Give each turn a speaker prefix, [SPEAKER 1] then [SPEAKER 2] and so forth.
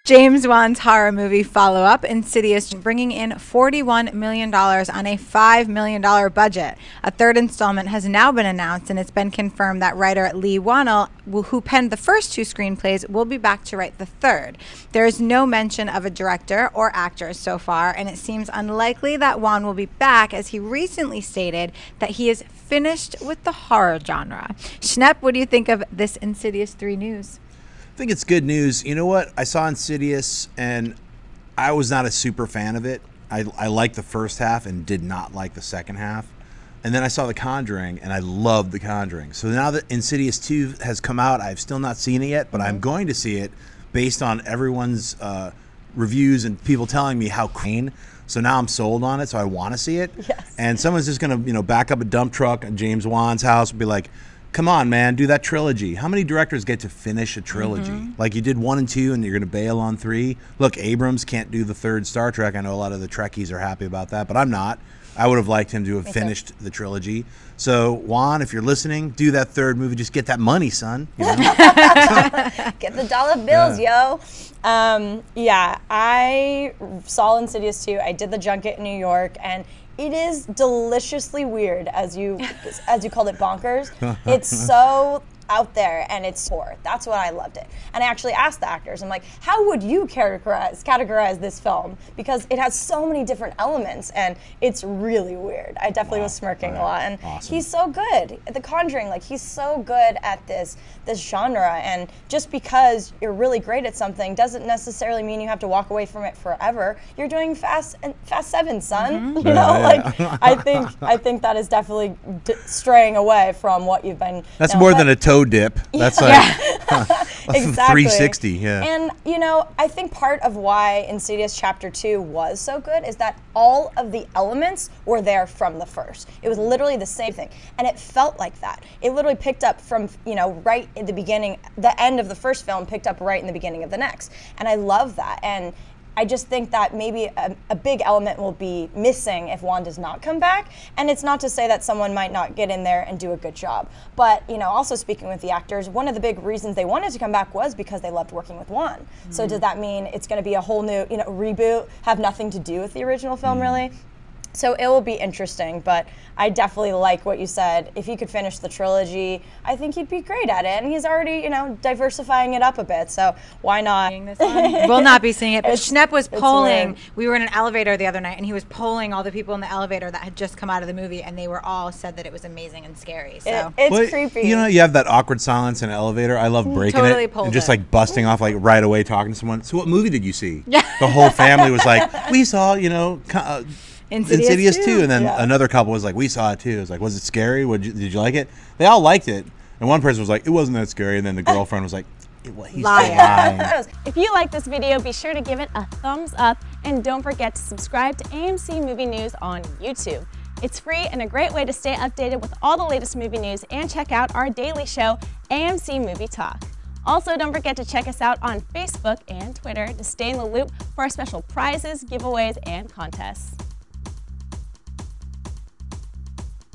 [SPEAKER 1] James Wan's horror movie follow-up, Insidious, bringing in $41 million on a $5 million budget. A third installment has now been announced, and it's been confirmed that writer Leigh Whannell, who penned the first two screenplays, will be back to write the third. There is no mention of a director or actors so far, and it seems unlikely that Whan will be back, as he recently stated that he is finished with the horror genre. Schnepp, what do you think of this Insidious 3 news?
[SPEAKER 2] I think it's good news. You know what? I saw Insidious, and I was not a super fan of it. I liked the first half and did not like the second half. And then I saw The Conjuring, and I loved The Conjuring. So now that Insidious 2 has come out, I've still not seen it yet, but I'm going to see it based on everyone's reviews and people telling me how clean. So now I'm sold on it, so I want to see it.
[SPEAKER 1] Yes.
[SPEAKER 2] And someone's just going to, back up a dump truck at James Wan's house and be like, come on, man, do that trilogy. How many directors get to finish a trilogy? Like, you did 1 and 2, and you're going to bail on 3. Look, Abrams can't do the third Star Trek. I know a lot of the Trekkies are happy about that, but I'm not. I would have liked him to have finished the trilogy. So, Juan, if you're listening, do that third movie. Just get that money, son. You know?
[SPEAKER 3] Get the dollar bills, yo. Yeah, I saw Insidious 2. I did the junket in New York, and it is deliciously weird, as you called it, bonkers. It's so out there, and it's poor. That's what I loved it. And I actually asked the actors, I'm like, how would you categorize this film? Because it has so many different elements, and it's really weird. I definitely was smirking a lot. And he's so good at The Conjuring. Like, he's so good at this genre, and just because you're really great at something doesn't necessarily mean you have to walk away from it forever. You're doing Fast 7, son. You know, I think that is definitely straying away from what you've been.
[SPEAKER 2] That's more than a toe dip. That's like
[SPEAKER 3] exactly
[SPEAKER 2] 360. Yeah.
[SPEAKER 3] And I think part of why Insidious Chapter 2 was so good is that all of the elements were there from the first. It was literally the same thing, and it felt like that. It literally picked up from right in the beginning. The end of the first film picked up right in the beginning of the next, and I love that. And I just think that maybe a big element will be missing if Juan does not come back. And it's not to say that someone might not get in there and do a good job. But, also speaking with the actors, one of the big reasons they wanted to come back was because they loved working with Juan. So does that mean it's going to be a whole new, reboot, have nothing to do with the original film, really? So it will be interesting, but I definitely like what you said. If he could finish the trilogy, I think he'd be great at it. And he's already, diversifying it up a bit, so why not?
[SPEAKER 1] We'll not be seeing it. But Schnepp was polling. We were in an elevator the other night, and he was polling all the people in the elevator that had just come out of the movie, and they were all said that it was amazing and scary. So
[SPEAKER 3] it's creepy.
[SPEAKER 2] You have that awkward silence in an elevator. I love breaking it and just like busting off like right away talking to someone. So what movie did you see? The whole family was like, we saw, Insidious 2, and then another couple was like, we saw it too. It was like, was it scary? Did you like it? They all liked it, and one person was like, it wasn't that scary, and then the girlfriend was like, he's lying.
[SPEAKER 4] If you like this video, be sure to give it a thumbs up, and don't forget to subscribe to AMC Movie News on YouTube. It's free and a great way to stay updated with all the latest movie news, and check out our daily show, AMC Movie Talk. Also, don't forget to check us out on Facebook and Twitter to stay in the loop for our special prizes, giveaways, and contests.